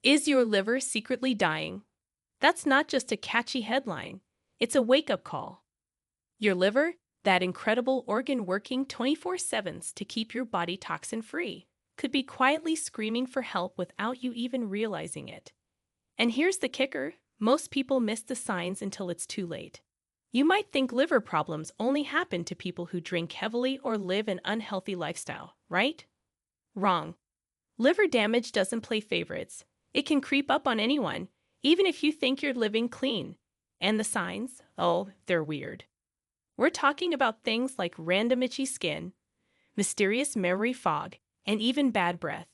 Is your liver secretly dying? That's not just a catchy headline, it's a wake-up call. Your liver, that incredible organ working 24/7 to keep your body toxin-free, could be quietly screaming for help without you even realizing it. And here's the kicker, most people miss the signs until it's too late. You might think liver problems only happen to people who drink heavily or live an unhealthy lifestyle, right? Wrong. Liver damage doesn't play favorites. It can creep up on anyone, even if you think you're living clean. And the signs? Oh, they're weird. We're talking about things like random itchy skin, mysterious memory fog, and even bad breath.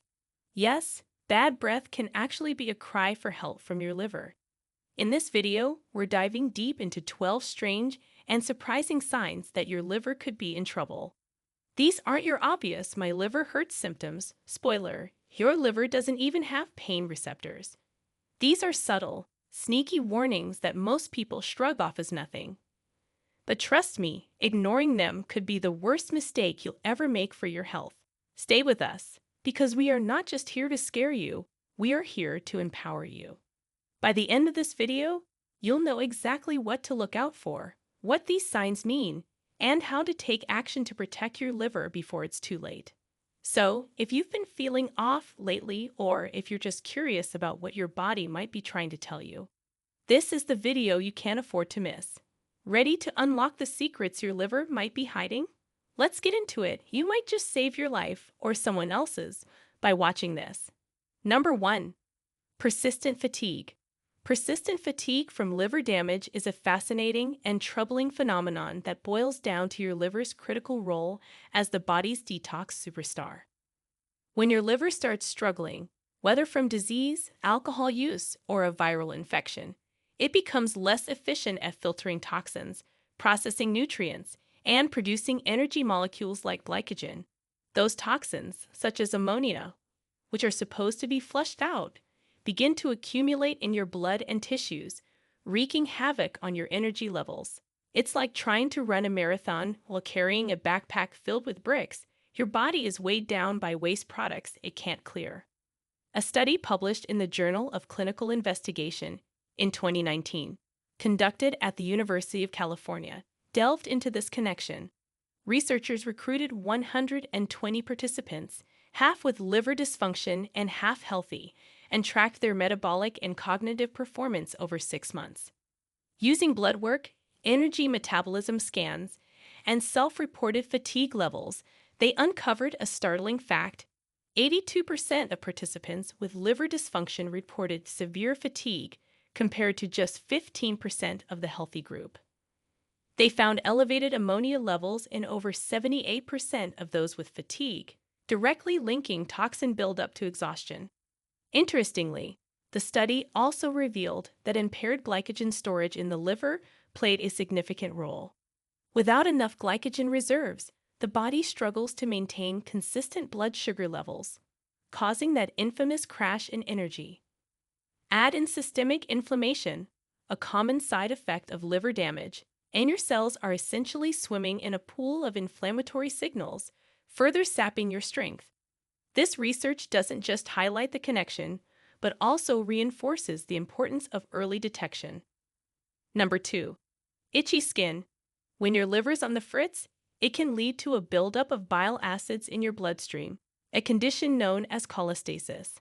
Yes, bad breath can actually be a cry for help from your liver. In this video, we're diving deep into 12 strange and surprising signs that your liver could be in trouble. These aren't your obvious "my liver hurts" symptoms. Spoiler, your liver doesn't even have pain receptors. These are subtle, sneaky warnings that most people shrug off as nothing. But trust me, ignoring them could be the worst mistake you'll ever make for your health. Stay with us, because we are not just here to scare you, we are here to empower you. By the end of this video, you'll know exactly what to look out for, what these signs mean, and how to take action to protect your liver before it's too late. So, if you've been feeling off lately, or if you're just curious about what your body might be trying to tell you, this is the video you can't afford to miss. Ready to unlock the secrets your liver might be hiding? Let's get into it. You might just save your life, or someone else's, by watching this. Number 1. Persistent fatigue. Persistent fatigue from liver damage is a fascinating and troubling phenomenon that boils down to your liver's critical role as the body's detox superstar. When your liver starts struggling, whether from disease, alcohol use, or a viral infection, it becomes less efficient at filtering toxins, processing nutrients, and producing energy molecules like glycogen. Those toxins, such as ammonia, which are supposed to be flushed out, begin to accumulate in your blood and tissues, wreaking havoc on your energy levels. It's like trying to run a marathon while carrying a backpack filled with bricks. Your body is weighed down by waste products it can't clear. A study published in the Journal of Clinical Investigation in 2019, conducted at the University of California, delved into this connection. Researchers recruited 120 participants, half with liver dysfunction and half healthy, and tracked their metabolic and cognitive performance over 6 months. Using blood work, energy metabolism scans, and self-reported fatigue levels, they uncovered a startling fact. 82% of participants with liver dysfunction reported severe fatigue, compared to just 15% of the healthy group. They found elevated ammonia levels in over 78% of those with fatigue, directly linking toxin buildup to exhaustion. Interestingly, the study also revealed that impaired glycogen storage in the liver played a significant role. Without enough glycogen reserves, the body struggles to maintain consistent blood sugar levels, causing that infamous crash in energy. Add in systemic inflammation, a common side effect of liver damage, and your cells are essentially swimming in a pool of inflammatory signals, further sapping your strength. This research doesn't just highlight the connection, but also reinforces the importance of early detection. Number 2. Itchy skin. When your liver's on the fritz, it can lead to a buildup of bile acids in your bloodstream, a condition known as cholestasis.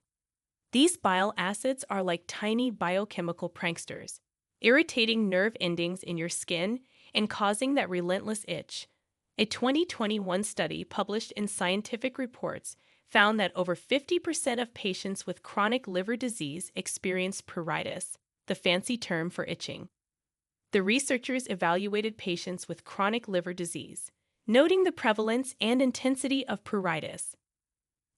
These bile acids are like tiny biochemical pranksters, irritating nerve endings in your skin and causing that relentless itch. A 2021 study published in Scientific Reports found that over 50% of patients with chronic liver disease experienced pruritus, the fancy term for itching. The researchers evaluated patients with chronic liver disease, noting the prevalence and intensity of pruritus.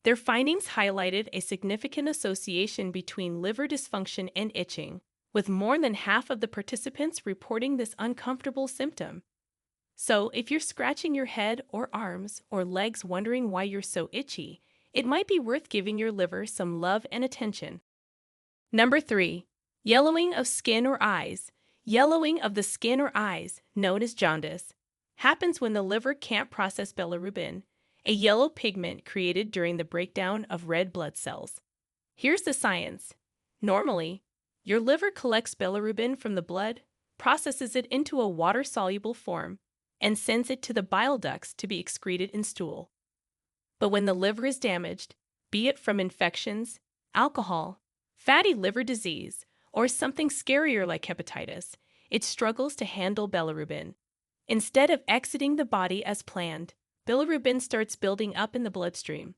Their findings highlighted a significant association between liver dysfunction and itching, with more than half of the participants reporting this uncomfortable symptom. So, if you're scratching your head or arms or legs wondering why you're so itchy, it might be worth giving your liver some love and attention. Number 3. Yellowing of skin or eyes. Yellowing of the skin or eyes, known as jaundice, happens when the liver can't process bilirubin, a yellow pigment created during the breakdown of red blood cells. Here's the science. Normally, your liver collects bilirubin from the blood, processes it into a water-soluble form, and sends it to the bile ducts to be excreted in stool. But when the liver is damaged, be it from infections, alcohol, fatty liver disease, or something scarier like hepatitis, it struggles to handle bilirubin. Instead of exiting the body as planned, bilirubin starts building up in the bloodstream.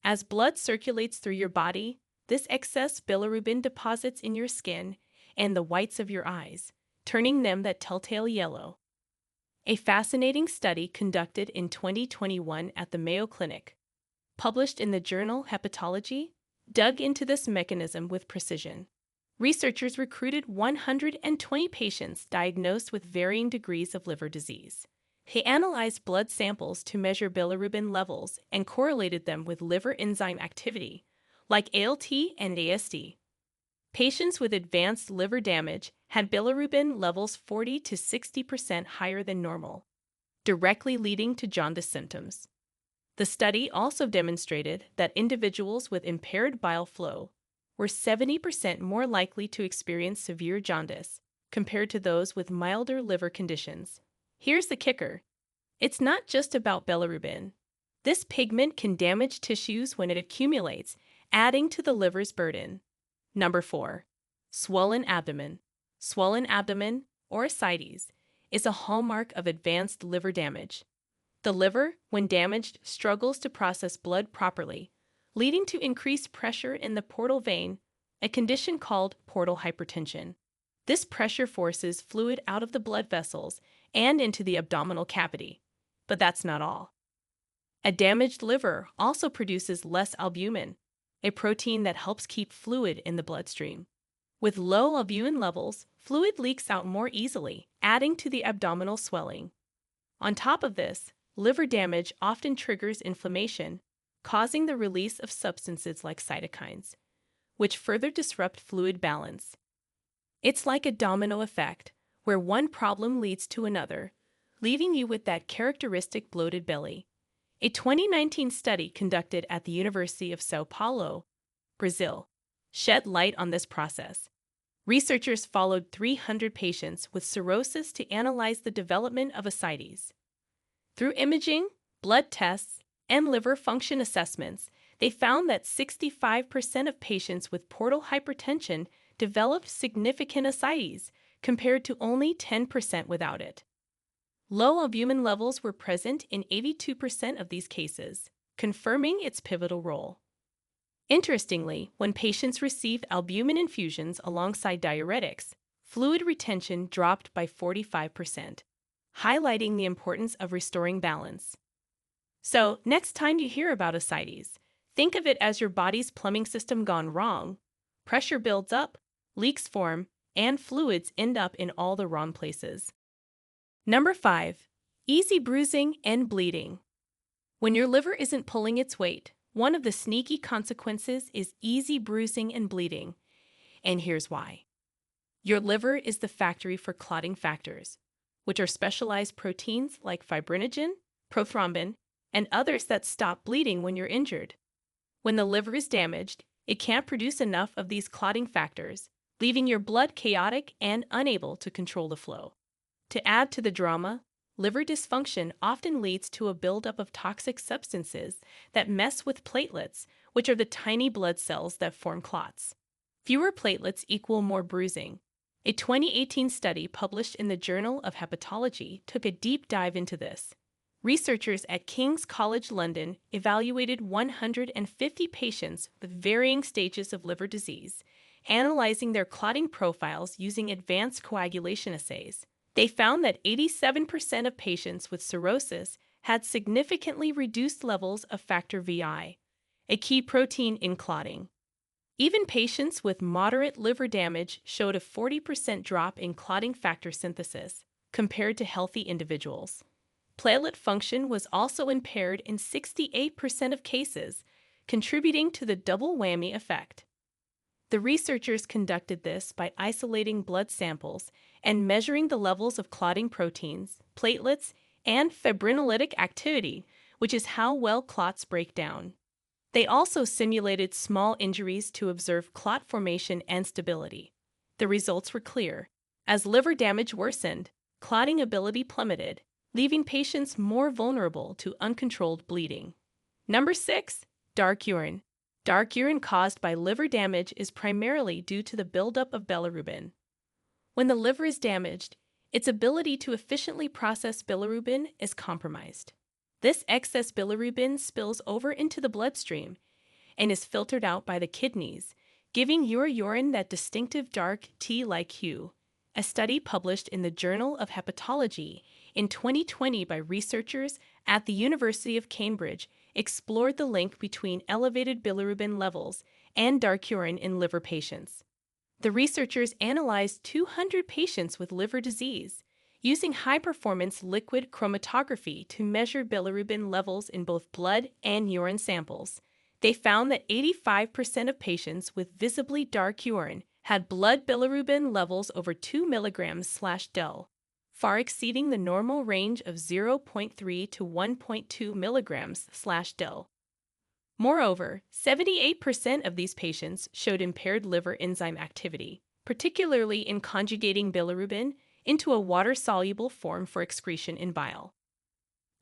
As blood circulates through your body, this excess bilirubin deposits in your skin and the whites of your eyes, turning them that telltale yellow. A fascinating study conducted in 2021 at the Mayo Clinic, published in the journal Hepatology, dug into this mechanism with precision. Researchers recruited 120 patients diagnosed with varying degrees of liver disease. They analyzed blood samples to measure bilirubin levels and correlated them with liver enzyme activity, like ALT and AST. Patients with advanced liver damage had bilirubin levels 40 to 60% higher than normal, directly leading to jaundice symptoms. The study also demonstrated that individuals with impaired bile flow were 70% more likely to experience severe jaundice compared to those with milder liver conditions. Here's the kicker. It's not just about bilirubin. This pigment can damage tissues when it accumulates, adding to the liver's burden. Number 4. Swollen abdomen. Swollen abdomen, or ascites, is a hallmark of advanced liver damage. The liver, when damaged, struggles to process blood properly, leading to increased pressure in the portal vein, a condition called portal hypertension. This pressure forces fluid out of the blood vessels and into the abdominal cavity. But that's not all. A damaged liver also produces less albumin, a protein that helps keep fluid in the bloodstream. With low albumin levels, fluid leaks out more easily, adding to the abdominal swelling. On top of this, liver damage often triggers inflammation, causing the release of substances like cytokines, which further disrupt fluid balance. It's like a domino effect, where one problem leads to another, leaving you with that characteristic bloated belly. A 2019 study conducted at the University of São Paulo, Brazil, shed light on this process. Researchers followed 300 patients with cirrhosis to analyze the development of ascites. Through imaging, blood tests, and liver function assessments, they found that 65% of patients with portal hypertension developed significant ascites, compared to only 10% without it. Low albumin levels were present in 82% of these cases, confirming its pivotal role. Interestingly, when patients received albumin infusions alongside diuretics, fluid retention dropped by 45%, highlighting the importance of restoring balance. So, next time you hear about ascites, think of it as your body's plumbing system gone wrong. Pressure builds up, leaks form, and fluids end up in all the wrong places. Number 5. Easy bruising and bleeding. When your liver isn't pulling its weight, one of the sneaky consequences is easy bruising and bleeding. And here's why. Your liver is the factory for clotting factors, which are specialized proteins like fibrinogen, prothrombin, and others that stop bleeding when you're injured. When the liver is damaged, it can't produce enough of these clotting factors, leaving your blood chaotic and unable to control the flow. To add to the drama, liver dysfunction often leads to a buildup of toxic substances that mess with platelets, which are the tiny blood cells that form clots. Fewer platelets equal more bruising. A 2018 study published in the Journal of Hepatology took a deep dive into this. Researchers at King's College London evaluated 150 patients with varying stages of liver disease, analyzing their clotting profiles using advanced coagulation assays. They found that 87% of patients with cirrhosis had significantly reduced levels of factor VI, a key protein in clotting. Even patients with moderate liver damage showed a 40% drop in clotting factor synthesis compared to healthy individuals. Platelet function was also impaired in 68% of cases, contributing to the double whammy effect. The researchers conducted this by isolating blood samples and measuring the levels of clotting proteins, platelets, and fibrinolytic activity, which is how well clots break down. They also simulated small injuries to observe clot formation and stability. The results were clear. As liver damage worsened, clotting ability plummeted, leaving patients more vulnerable to uncontrolled bleeding. Number 6. Dark urine. Dark urine caused by liver damage is primarily due to the buildup of bilirubin. When the liver is damaged, its ability to efficiently process bilirubin is compromised. This excess bilirubin spills over into the bloodstream and is filtered out by the kidneys, giving your urine that distinctive dark tea-like hue. A study published in the Journal of Hepatology in 2020 by researchers at the University of Cambridge explored the link between elevated bilirubin levels and dark urine in liver patients. The researchers analyzed 200 patients with liver disease, using high-performance liquid chromatography to measure bilirubin levels in both blood and urine samples. They found that 85% of patients with visibly dark urine had blood bilirubin levels over 2 mg/del, far exceeding the normal range of 0.3 to 1.2 mg/del. Moreover, 78% of these patients showed impaired liver enzyme activity, particularly in conjugating bilirubin into a water-soluble form for excretion in bile.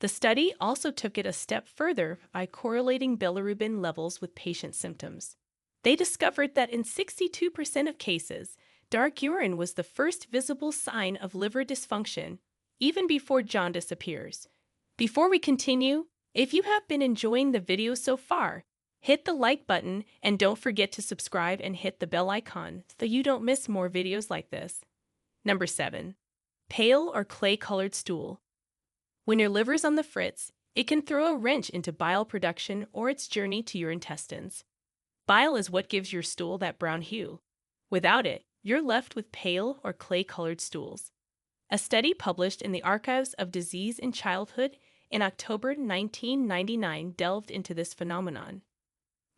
The study also took it a step further by correlating bilirubin levels with patient symptoms. They discovered that in 62% of cases, dark urine was the first visible sign of liver dysfunction, even before jaundice appears. Before we continue, if you have been enjoying the video so far, hit the like button and don't forget to subscribe and hit the bell icon so you don't miss more videos like this. Number 7. Pale or clay-colored stool. When your liver's on the fritz, it can throw a wrench into bile production or its journey to your intestines. Bile is what gives your stool that brown hue. Without it, you're left with pale or clay-colored stools. A study published in the Archives of Disease in Childhood in October 1999 delved into this phenomenon.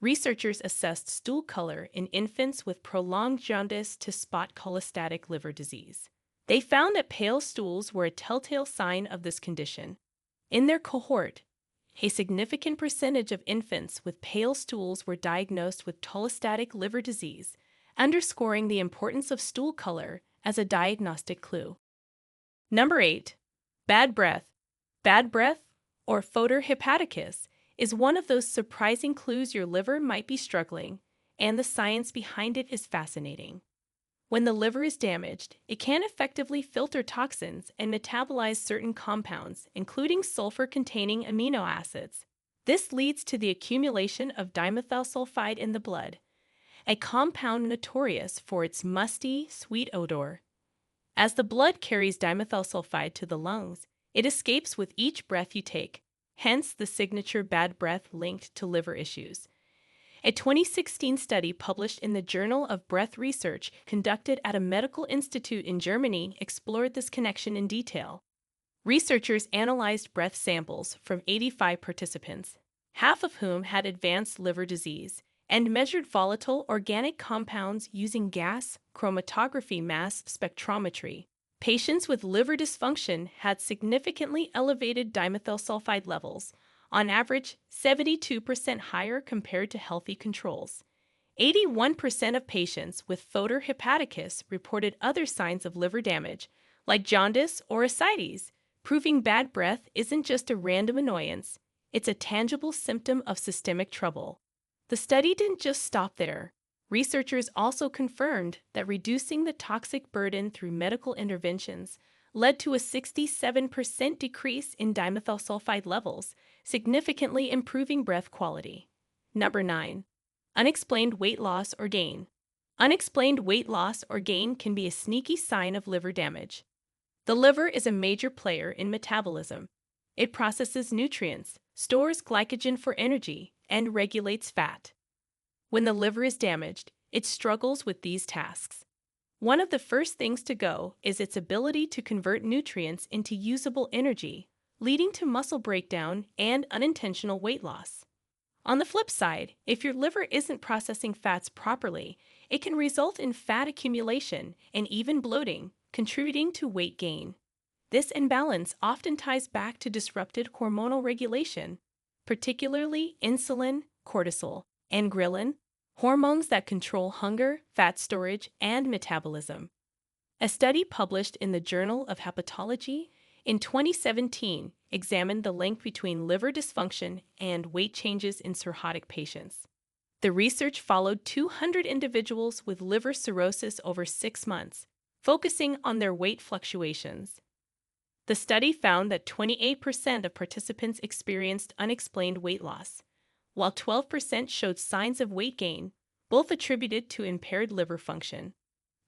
Researchers assessed stool color in infants with prolonged jaundice to spot cholestatic liver disease. They found that pale stools were a telltale sign of this condition. In their cohort, a significant percentage of infants with pale stools were diagnosed with cholestatic liver disease, underscoring the importance of stool color as a diagnostic clue. Number 8. Bad breath. Bad breath, or fodor hepaticus, is one of those surprising clues your liver might be struggling, and the science behind it is fascinating. When the liver is damaged, it can effectively filter toxins and metabolize certain compounds, including sulfur-containing amino acids. This leads to the accumulation of dimethyl sulfide in the blood, a compound notorious for its musty, sweet odor. As the blood carries dimethyl sulfide to the lungs, it escapes with each breath you take, hence the signature bad breath linked to liver issues. A 2016 study published in the Journal of Breath Research conducted at a medical institute in Germany explored this connection in detail. Researchers analyzed breath samples from 85 participants, half of whom had advanced liver disease, and measured volatile organic compounds using gas chromatography mass spectrometry. Patients with liver dysfunction had significantly elevated dimethyl sulfide levels, on average 72% higher compared to healthy controls. 81% of patients with fodor hepaticus reported other signs of liver damage, like jaundice or ascites, proving bad breath isn't just a random annoyance, it's a tangible symptom of systemic trouble. The study didn't just stop there. Researchers also confirmed that reducing the toxic burden through medical interventions led to a 67% decrease in dimethyl sulfide levels, significantly improving breath quality. Number 9. Unexplained weight loss or gain. Unexplained weight loss or gain can be a sneaky sign of liver damage. The liver is a major player in metabolism. It processes nutrients, stores glycogen for energy, and regulates fat. When the liver is damaged, it struggles with these tasks. One of the first things to go is its ability to convert nutrients into usable energy, leading to muscle breakdown and unintentional weight loss. On the flip side, if your liver isn't processing fats properly, it can result in fat accumulation and even bloating, contributing to weight gain. This imbalance often ties back to disrupted hormonal regulation, particularly insulin, cortisol, and ghrelin, hormones that control hunger, fat storage, and metabolism. A study published in the Journal of Hepatology in 2017 examined the link between liver dysfunction and weight changes in cirrhotic patients. The research followed 200 individuals with liver cirrhosis over 6 months, focusing on their weight fluctuations. The study found that 28% of participants experienced unexplained weight loss, while 12% showed signs of weight gain, both attributed to impaired liver function.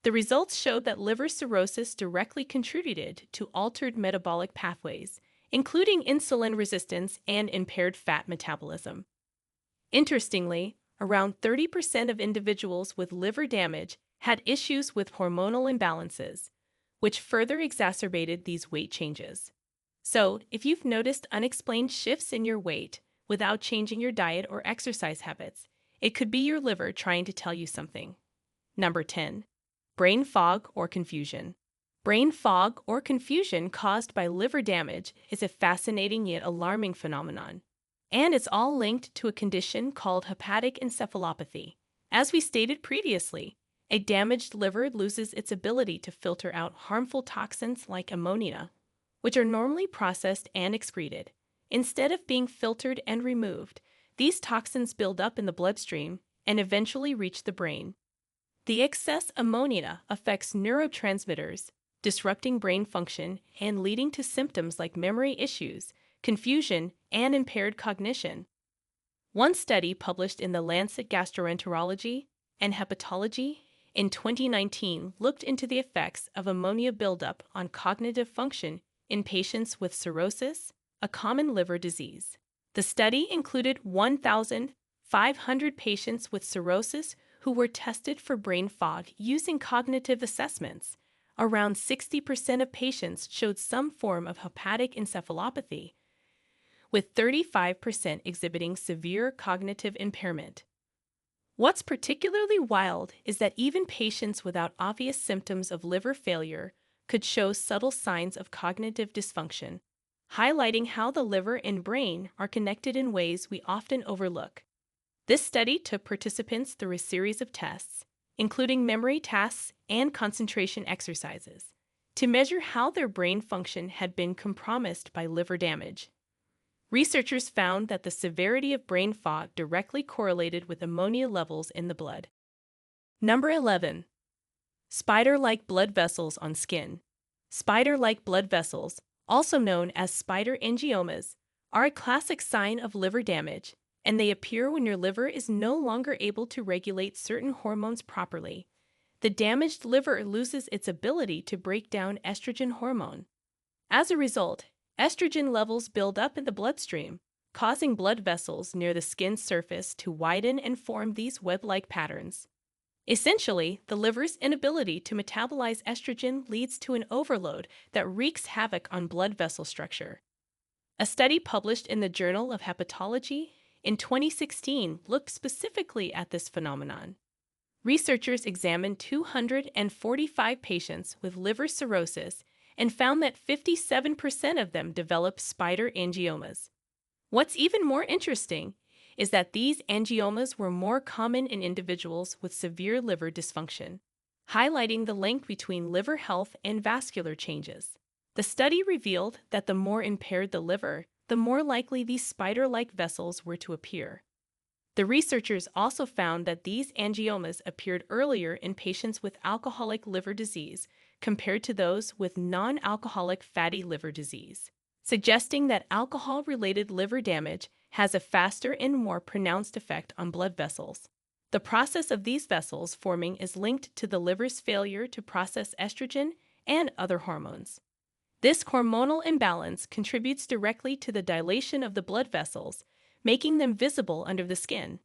The results showed that liver cirrhosis directly contributed to altered metabolic pathways, including insulin resistance and impaired fat metabolism. Interestingly, around 30% of individuals with liver damage had issues with hormonal imbalances, which further exacerbated these weight changes. So, if you've noticed unexplained shifts in your weight without changing your diet or exercise habits, it could be your liver trying to tell you something. Number 10. Brain fog or confusion. Brain fog or confusion caused by liver damage is a fascinating yet alarming phenomenon, and it's all linked to a condition called hepatic encephalopathy. As we stated previously, a damaged liver loses its ability to filter out harmful toxins like ammonia, which are normally processed and excreted. Instead of being filtered and removed, these toxins build up in the bloodstream and eventually reach the brain. The excess ammonia affects neurotransmitters, disrupting brain function and leading to symptoms like memory issues, confusion, and impaired cognition. One study published in the Lancet Gastroenterology and Hepatology in 2019 looked into the effects of ammonia buildup on cognitive function in patients with cirrhosis, a common liver disease. The study included 1,500 patients with cirrhosis who were tested for brain fog using cognitive assessments. Around 60% of patients showed some form of hepatic encephalopathy, with 35% exhibiting severe cognitive impairment. What's particularly wild is that even patients without obvious symptoms of liver failure could show subtle signs of cognitive dysfunction, highlighting how the liver and brain are connected in ways we often overlook. This study took participants through a series of tests, including memory tasks and concentration exercises, to measure how their brain function had been compromised by liver damage. Researchers found that the severity of brain fog directly correlated with ammonia levels in the blood. Number 11. Spider-like blood vessels on skin. Spider-like blood vessels, also known as spider angiomas, are a classic sign of liver damage, and they appear when your liver is no longer able to regulate certain hormones properly. The damaged liver loses its ability to break down estrogen hormone. As a result, estrogen levels build up in the bloodstream, causing blood vessels near the skin's surface to widen and form these web-like patterns. Essentially, the liver's inability to metabolize estrogen leads to an overload that wreaks havoc on blood vessel structure. A study published in the Journal of Hepatology in 2016 looked specifically at this phenomenon. Researchers examined 245 patients with liver cirrhosis and found that 57% of them developed spider angiomas. What's even more interesting is that these angiomas were more common in individuals with severe liver dysfunction, highlighting the link between liver health and vascular changes. The study revealed that the more impaired the liver, the more likely these spider-like vessels were to appear. The researchers also found that these angiomas appeared earlier in patients with alcoholic liver disease compared to those with non-alcoholic fatty liver disease, suggesting that alcohol-related liver damage has a faster and more pronounced effect on blood vessels. The process of these vessels forming is linked to the liver's failure to process estrogen and other hormones. This hormonal imbalance contributes directly to the dilation of the blood vessels, making them visible under the skin.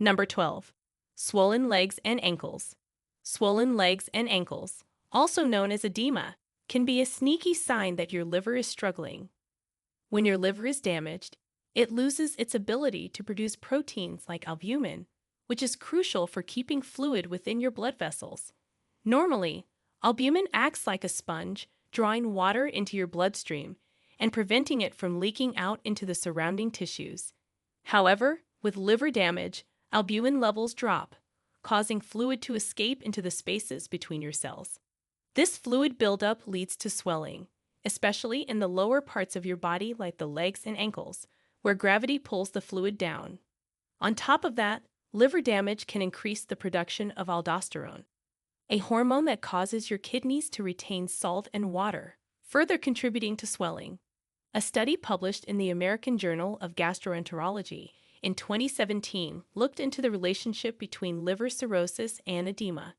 Number 12. Swollen legs and ankles. Swollen legs and ankles, also known as edema, can be a sneaky sign that your liver is struggling. When your liver is damaged, it loses its ability to produce proteins like albumin, which is crucial for keeping fluid within your blood vessels. Normally, albumin acts like a sponge, drawing water into your bloodstream and preventing it from leaking out into the surrounding tissues. However, With liver damage, albumin levels drop, causing fluid to escape into the spaces between your cells. This fluid buildup leads to swelling, especially in the lower parts of your body like the legs and ankles, where gravity pulls the fluid down. On top of that, liver damage can increase the production of aldosterone, a hormone that causes your kidneys to retain salt and water, further contributing to swelling. A study published in the American Journal of Gastroenterology in 2017 looked into the relationship between liver cirrhosis and edema.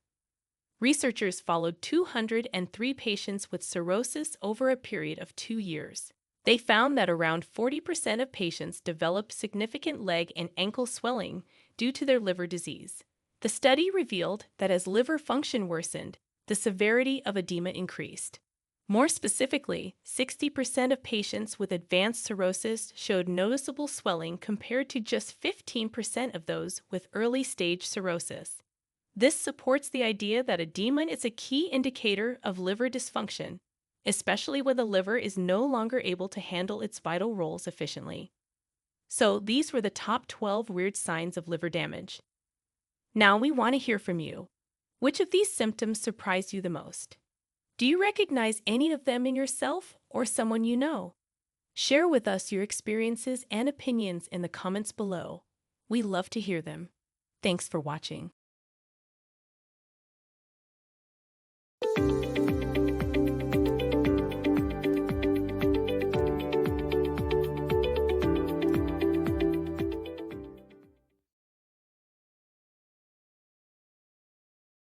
Researchers followed 203 patients with cirrhosis over a period of 2 years. They found that around 40% of patients developed significant leg and ankle swelling due to their liver disease. The study revealed that as liver function worsened, the severity of edema increased. More specifically, 60% of patients with advanced cirrhosis showed noticeable swelling compared to just 15% of those with early-stage cirrhosis. This supports the idea that edema is a key indicator of liver dysfunction, especially when the liver is no longer able to handle its vital roles efficiently. So these were the top 12 weird signs of liver damage. Now we want to hear from you. Which of these symptoms surprised you the most? Do you recognize any of them in yourself or someone you know? Share with us your experiences and opinions in the comments below. We love to hear them. Thanks for watching.